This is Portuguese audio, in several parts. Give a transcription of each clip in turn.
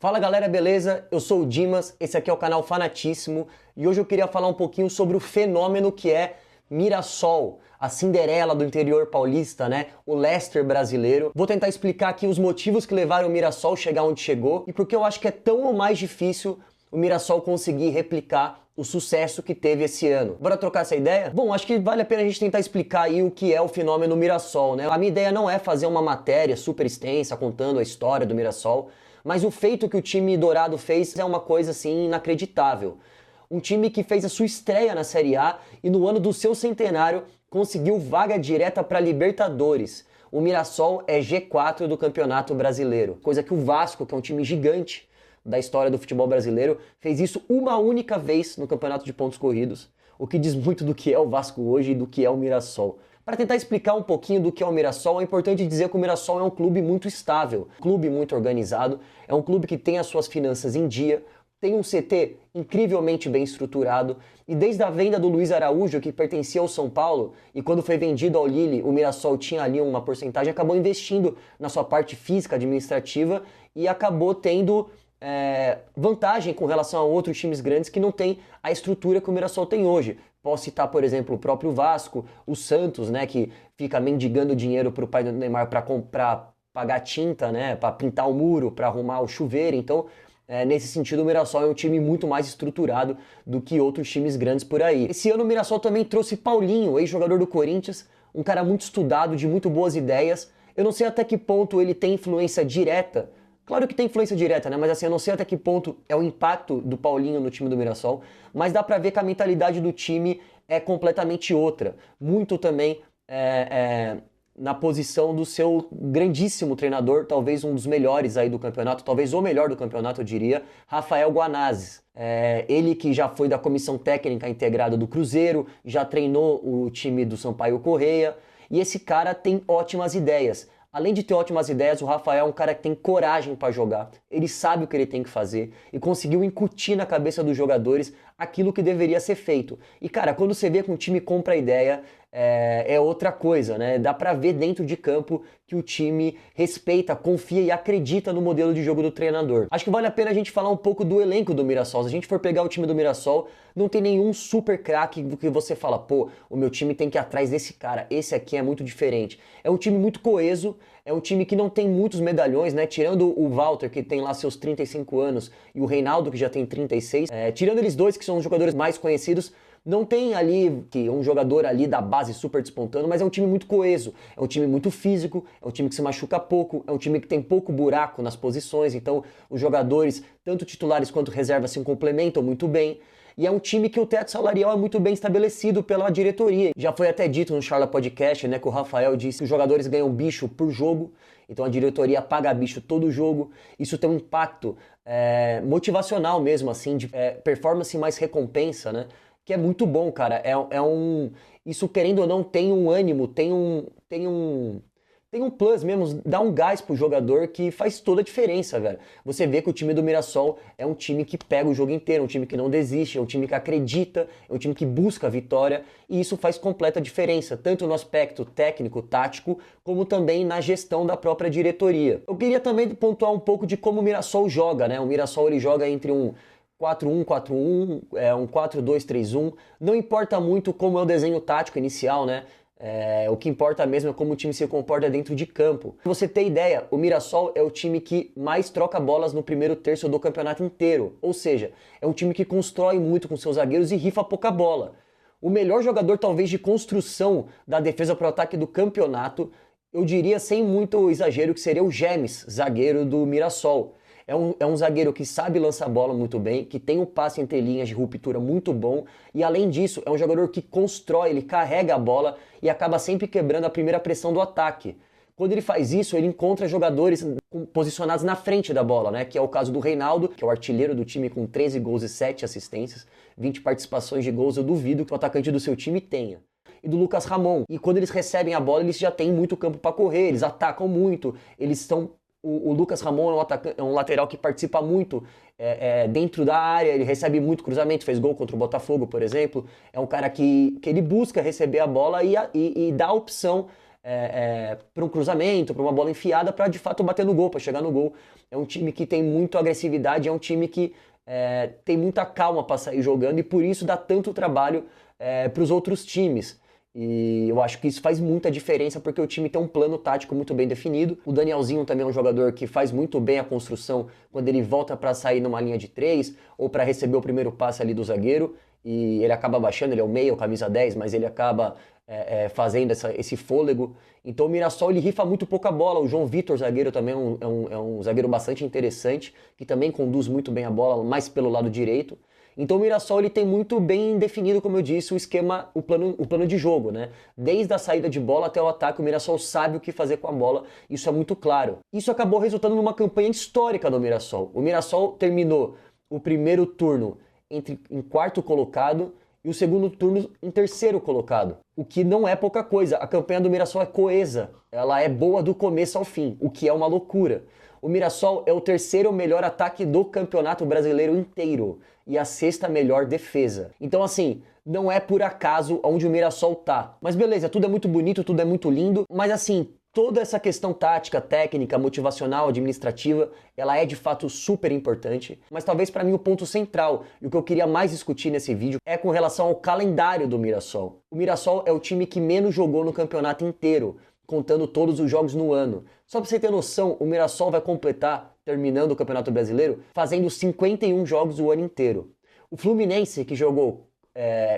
Fala galera, beleza? Eu sou o Dimas, esse aqui é o canal Fanatíssimo e hoje eu queria falar um pouquinho sobre o fenômeno que é Mirassol, a Cinderela do interior paulista, né? O Leicester brasileiro. Vou tentar explicar aqui os motivos que levaram o Mirassol a chegar onde chegou e porque eu acho que é tão ou mais difícil o Mirassol conseguir replicar o sucesso que teve esse ano. Bora trocar essa ideia? Bom, acho que vale a pena a gente tentar explicar aí o que é o fenômeno Mirassol, né? A minha ideia não é fazer uma matéria super extensa contando a história do Mirassol, mas o feito que o time dourado fez é uma coisa assim inacreditável. Um time que fez a sua estreia na Série A e no ano do seu centenário conseguiu vaga direta para Libertadores. O Mirassol é G4 do Campeonato Brasileiro, coisa que o Vasco, que é um time gigante da história do futebol brasileiro, fez isso uma única vez no Campeonato de Pontos Corridos, o que diz muito do que é o Vasco hoje e do que é o Mirassol. Para tentar explicar um pouquinho do que é o Mirassol, é importante dizer que o Mirassol é um clube muito estável, um clube muito organizado, é um clube que tem as suas finanças em dia, tem um CT incrivelmente bem estruturado, e desde a venda do Luiz Araújo, que pertencia ao São Paulo, e quando foi vendido ao Lille, o Mirassol tinha ali uma porcentagem, acabou investindo na sua parte física, administrativa, e acabou tendo vantagem com relação a outros times grandes que não têm a estrutura que o Mirassol tem hoje. Posso citar, por exemplo, o próprio Vasco, o Santos, né, que fica mendigando dinheiro para o pai do Neymar para comprar, pagar tinta, né, para pintar o muro, para arrumar o chuveiro. Então, nesse sentido, o Mirassol é um time muito mais estruturado do que outros times grandes por aí. Esse ano o Mirassol também trouxe Paulinho, ex-jogador do Corinthians, um cara muito estudado, de muito boas ideias. Eu não sei até que ponto ele tem influência direta. Claro que tem influência direta, né? Mas assim, eu não sei até que ponto é o impacto do Paulinho no time do Mirassol, mas dá pra ver que a mentalidade do time é completamente outra. Muito também na posição do seu grandíssimo treinador, talvez um dos melhores aí do campeonato, talvez o melhor do campeonato, eu diria, Rafael Guanazes. Ele que já foi da comissão técnica integrada do Cruzeiro, já treinou o time do Sampaio Corrêa, e esse cara tem ótimas ideias. Além de ter ótimas ideias, o Rafael é um cara que tem coragem para jogar, ele sabe o que ele tem que fazer e conseguiu incutir na cabeça dos jogadores aquilo que deveria ser feito. E cara, quando você vê que um time compra a ideia, é outra coisa, né? Dá pra ver dentro de campo que o time respeita, confia e acredita no modelo de jogo do treinador. Acho que vale a pena a gente falar um pouco do elenco do Mirassol. Se a gente for pegar o time do Mirassol, não tem nenhum super craque que você fala, pô, o meu time tem que ir atrás desse cara, esse aqui é muito diferente. É um time muito coeso, é um time que não tem muitos medalhões, né? Tirando o Walter, que tem lá seus 35 anos, e o Reinaldo, que já tem 36. Tirando eles dois, que são os jogadores mais conhecidos, não tem ali um jogador ali da base super despontando, mas é um time muito coeso, é um time muito físico, é um time que se machuca pouco, é um time que tem pouco buraco nas posições, então os jogadores, tanto titulares quanto reservas, se complementam muito bem. E é um time que o teto salarial é muito bem estabelecido pela diretoria. Já foi até dito no Charla Podcast, né, que o Rafael disse que os jogadores ganham bicho por jogo, então a diretoria paga bicho todo jogo. Isso tem um impacto motivacional mesmo, assim, de performance mais recompensa, né? Que é muito bom, cara. Isso, querendo ou não, tem um ânimo, tem um plus mesmo, dá um gás pro jogador que faz toda a diferença, velho. Você vê que o time do Mirassol é um time que pega o jogo inteiro, um time que não desiste, é um time que acredita, é um time que busca a vitória, e isso faz completa diferença, tanto no aspecto técnico, tático, como também na gestão da própria diretoria. Eu queria também pontuar um pouco de como o Mirassol joga, né? O Mirassol ele joga entre um 4-1-4-1, um 4-2-3-1, não importa muito como é o desenho tático inicial, né? O que importa mesmo é como o time se comporta dentro de campo. Pra você ter ideia, o Mirassol é o time que mais troca bolas no primeiro terço do campeonato inteiro, ou seja, é um time que constrói muito com seus zagueiros e rifa pouca bola. O melhor jogador talvez de construção da defesa para o ataque do campeonato, eu diria sem muito exagero que seria o Gemes, zagueiro do Mirassol. É um zagueiro que sabe lançar bola muito bem, que tem um passe entre linhas de ruptura muito bom, e além disso, é um jogador que constrói, ele carrega a bola e acaba sempre quebrando a primeira pressão do ataque. Quando ele faz isso, ele encontra jogadores posicionados na frente da bola, né? Que é o caso do Reinaldo, que é o artilheiro do time com 13 gols e 7 assistências, 20 participações de gols, eu duvido que o atacante do seu time tenha. E do Lucas Ramon. E quando eles recebem a bola, eles já têm muito campo para correr, eles atacam muito, eles são... O Lucas Ramon é um lateral que participa muito dentro da área, ele recebe muito cruzamento, fez gol contra o Botafogo, por exemplo. É um cara que ele busca receber a bola e dá a opção para um cruzamento, para uma bola enfiada, para de fato bater no gol, para chegar no gol. É um time que tem muita agressividade, é um time que tem muita calma para sair jogando e por isso dá tanto trabalho para os outros times. E eu acho que isso faz muita diferença porque o time tem um plano tático muito bem definido. O Danielzinho também é um jogador que faz muito bem a construção quando ele volta para sair numa linha de 3 ou para receber o primeiro passe ali do zagueiro. E ele acaba baixando, ele é o meia, o camisa 10, mas ele acaba fazendo esse fôlego. Então o Mirassol ele rifa muito pouca bola. O João Vitor, zagueiro, também é um zagueiro bastante interessante, que também conduz muito bem a bola, mais pelo lado direito. Então o Mirassol ele tem muito bem definido, como eu disse, o esquema, o plano de jogo, né? Desde a saída de bola até o ataque, o Mirassol sabe o que fazer com a bola, isso é muito claro. Isso acabou resultando numa campanha histórica do Mirassol. O Mirassol terminou o primeiro turno em quarto colocado e o segundo turno em terceiro colocado, o que não é pouca coisa. A campanha do Mirassol é coesa, ela é boa do começo ao fim, o que é uma loucura. O Mirassol é o terceiro melhor ataque do Campeonato Brasileiro inteiro e a sexta melhor defesa. Então assim, não é por acaso onde o Mirassol tá. Mas beleza, tudo é muito bonito, tudo é muito lindo, mas assim, toda essa questão tática, técnica, motivacional, administrativa, ela é de fato super importante, mas talvez para mim o ponto central e o que eu queria mais discutir nesse vídeo é com relação ao calendário do Mirassol. O Mirassol é o time que menos jogou no campeonato inteiro, contando todos os jogos no ano. Só para você ter noção, o Mirassol vai completar, terminando o Campeonato Brasileiro, fazendo 51 jogos o ano inteiro. O Fluminense, que jogou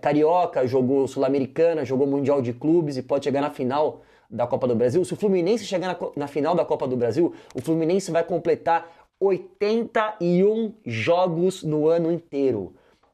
Carioca, jogou Sul-Americana, jogou Mundial de Clubes e pode chegar na final da Copa do Brasil. Se o Fluminense chegar na final da Copa do Brasil, o Fluminense vai completar 81 jogos no ano inteiro.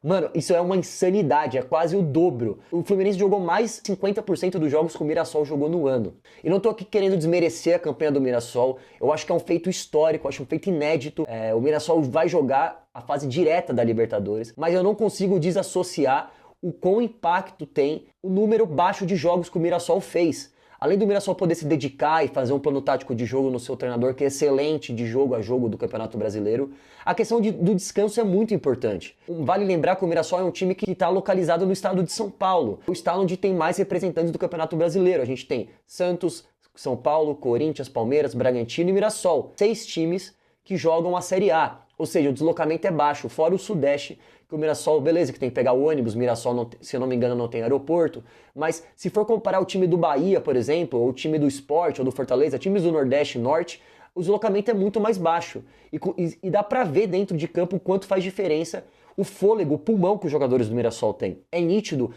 Mano, isso é uma insanidade, é quase o dobro. O Fluminense jogou mais 50% dos jogos que o Mirassol jogou no ano. E não tô aqui querendo desmerecer a campanha do Mirassol, eu acho que é um feito histórico, eu acho um feito inédito. O Mirassol vai jogar a fase direta da Libertadores, mas eu não consigo desassociar o quão impacto tem o número baixo de jogos que o Mirassol fez. Além do Mirassol poder se dedicar e fazer um plano tático de jogo no seu treinador, que é excelente de jogo a jogo do Campeonato Brasileiro, a questão do descanso é muito importante. Vale lembrar que o Mirassol é um time que está localizado no estado de São Paulo, o estado onde tem mais representantes do Campeonato Brasileiro. A gente tem Santos, São Paulo, Corinthians, Palmeiras, Bragantino e Mirassol. 6 times que jogam a Série A. Ou seja, o deslocamento é baixo, fora o Sudeste, que o Mirassol, beleza, que tem que pegar o ônibus, o Mirassol, não, se eu não me engano, não tem aeroporto, mas se for comparar o time do Bahia, por exemplo, ou o time do Sport, ou do Fortaleza, times do Nordeste e Norte, o deslocamento é muito mais baixo. E dá pra ver dentro de campo o quanto faz diferença o fôlego, o pulmão que os jogadores do Mirassol têm. É nítido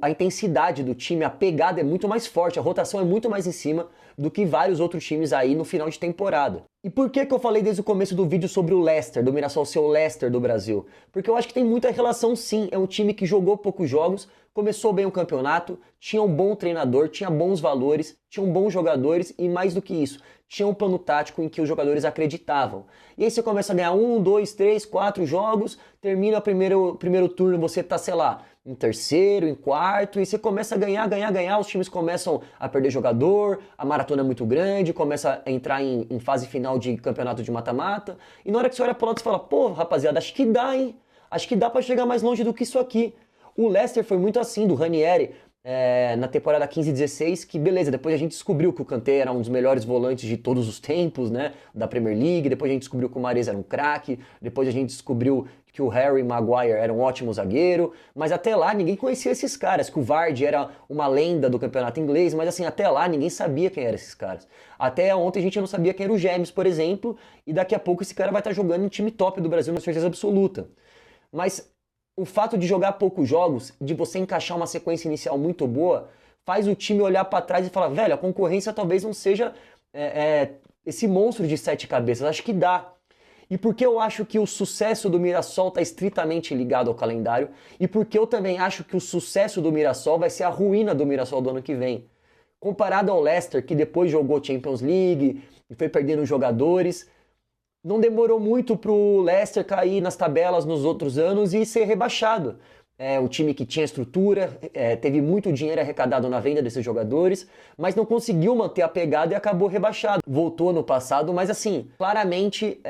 a intensidade do time, a pegada é muito mais forte, a rotação é muito mais em cima do que vários outros times aí no final de temporada. E por que eu falei desde o começo do vídeo sobre o Leicester, do Mirassol ser o Leicester do Brasil? Porque eu acho que tem muita relação sim, é um time que jogou poucos jogos, começou bem o campeonato, tinha um bom treinador, tinha bons valores, tinha bons jogadores e mais do que isso, tinha um plano tático em que os jogadores acreditavam. E aí você começa a ganhar 1, 2, 3, 4 jogos, termina o primeiro turno, você tá, sei lá, em terceiro, em quarto, e você começa a ganhar, os times começam a perder jogador, a maratona é muito grande, começa a entrar em fase final de campeonato de mata-mata, e na hora que você olha pro lado, você fala, pô, rapaziada, acho que dá, hein? Acho que dá pra chegar mais longe do que isso aqui. O Leicester foi muito assim, do Ranieri, na temporada 15 e 16, que beleza, depois a gente descobriu que o Kanté era um dos melhores volantes de todos os tempos, né, da Premier League, depois a gente descobriu que o Mahrez era um craque, depois a gente descobriu que o Harry Maguire era um ótimo zagueiro, mas até lá ninguém conhecia esses caras, que o Vardy era uma lenda do campeonato inglês, mas assim, até lá ninguém sabia quem eram esses caras. Até ontem a gente não sabia quem era o James, por exemplo, e daqui a pouco esse cara vai estar jogando em time top do Brasil, com certeza absoluta. Mas o fato de jogar poucos jogos, de você encaixar uma sequência inicial muito boa, faz o time olhar para trás e falar, velho, a concorrência talvez não seja esse monstro de 7 cabeças, acho que dá. E porque eu acho que o sucesso do Mirassol está estritamente ligado ao calendário, e porque eu também acho que o sucesso do Mirassol vai ser a ruína do Mirassol do ano que vem. Comparado ao Leicester, que depois jogou Champions League e foi perdendo jogadores, não demorou muito pro Leicester cair nas tabelas nos outros anos e ser rebaixado. O time que tinha estrutura, teve muito dinheiro arrecadado na venda desses jogadores, mas não conseguiu manter a pegada e acabou rebaixado. Voltou no passado, mas assim, claramente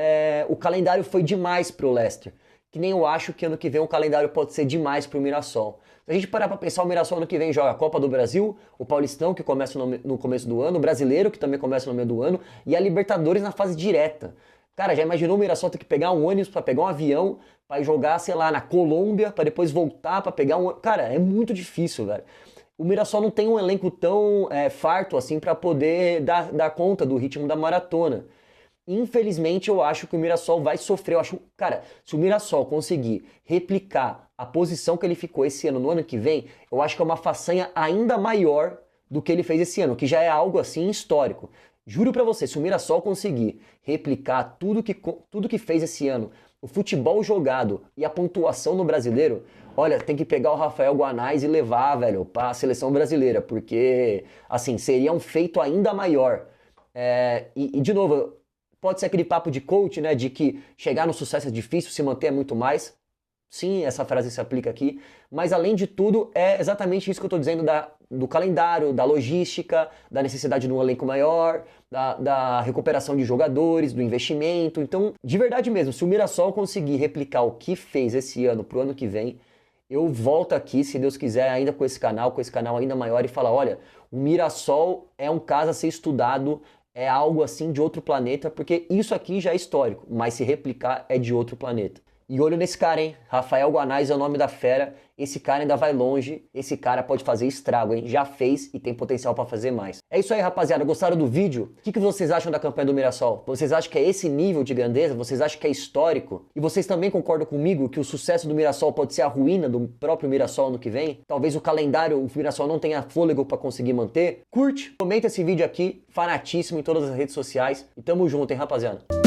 o calendário foi demais pro Leicester. que nem eu acho que ano que vem o calendário pode ser demais pro Mirassol. Se a gente parar pra pensar, o Mirassol ano que vem joga a Copa do Brasil, o Paulistão, que começa no começo do ano, o Brasileiro, que também começa no meio do ano, e a Libertadores na fase direta. Cara, já imaginou o Mirassol ter que pegar um ônibus pra pegar um avião, pra ir jogar, sei lá, na Colômbia, pra depois voltar pra pegar um... Cara, é muito difícil, velho. O Mirassol não tem um elenco tão farto assim pra poder dar conta do ritmo da maratona. Infelizmente, eu acho que o Mirassol vai sofrer. Eu acho, cara, se o Mirassol conseguir replicar a posição que ele ficou esse ano no ano que vem, eu acho que é uma façanha ainda maior do que ele fez esse ano, que já é algo assim histórico. Juro pra você, se o Mirassol conseguir replicar tudo que fez esse ano, o futebol jogado e a pontuação no Brasileiro, olha, tem que pegar o Rafael Guanais e levar, velho, pra seleção brasileira, porque, assim, seria um feito ainda maior. De novo, pode ser aquele papo de coach, né, de que chegar no sucesso é difícil, se manter é muito mais. Sim, essa frase se aplica aqui, mas além de tudo, é exatamente isso que eu estou dizendo do calendário, da logística, da necessidade de um elenco maior, da recuperação de jogadores, do investimento. Então, de verdade mesmo, se o Mirassol conseguir replicar o que fez esse ano pro ano que vem, eu volto aqui, se Deus quiser, ainda com esse canal ainda maior e falar, olha, o Mirassol é um caso a ser estudado, é algo assim de outro planeta, porque isso aqui já é histórico, mas se replicar é de outro planeta. E olho nesse cara, hein? Rafael Guanais é o nome da fera. Esse cara ainda vai longe. Esse cara pode fazer estrago, hein? Já fez e tem potencial pra fazer mais. É isso aí, rapaziada. Gostaram do vídeo? O que vocês acham da campanha do Mirassol? Vocês acham que é esse nível de grandeza? Vocês acham que é histórico? E vocês também concordam comigo que o sucesso do Mirassol pode ser a ruína do próprio Mirassol no que vem? Talvez o calendário, o Mirassol não tenha fôlego pra conseguir manter? Curte, comenta esse vídeo aqui, fanatíssimo em todas as redes sociais. E tamo junto, hein, rapaziada?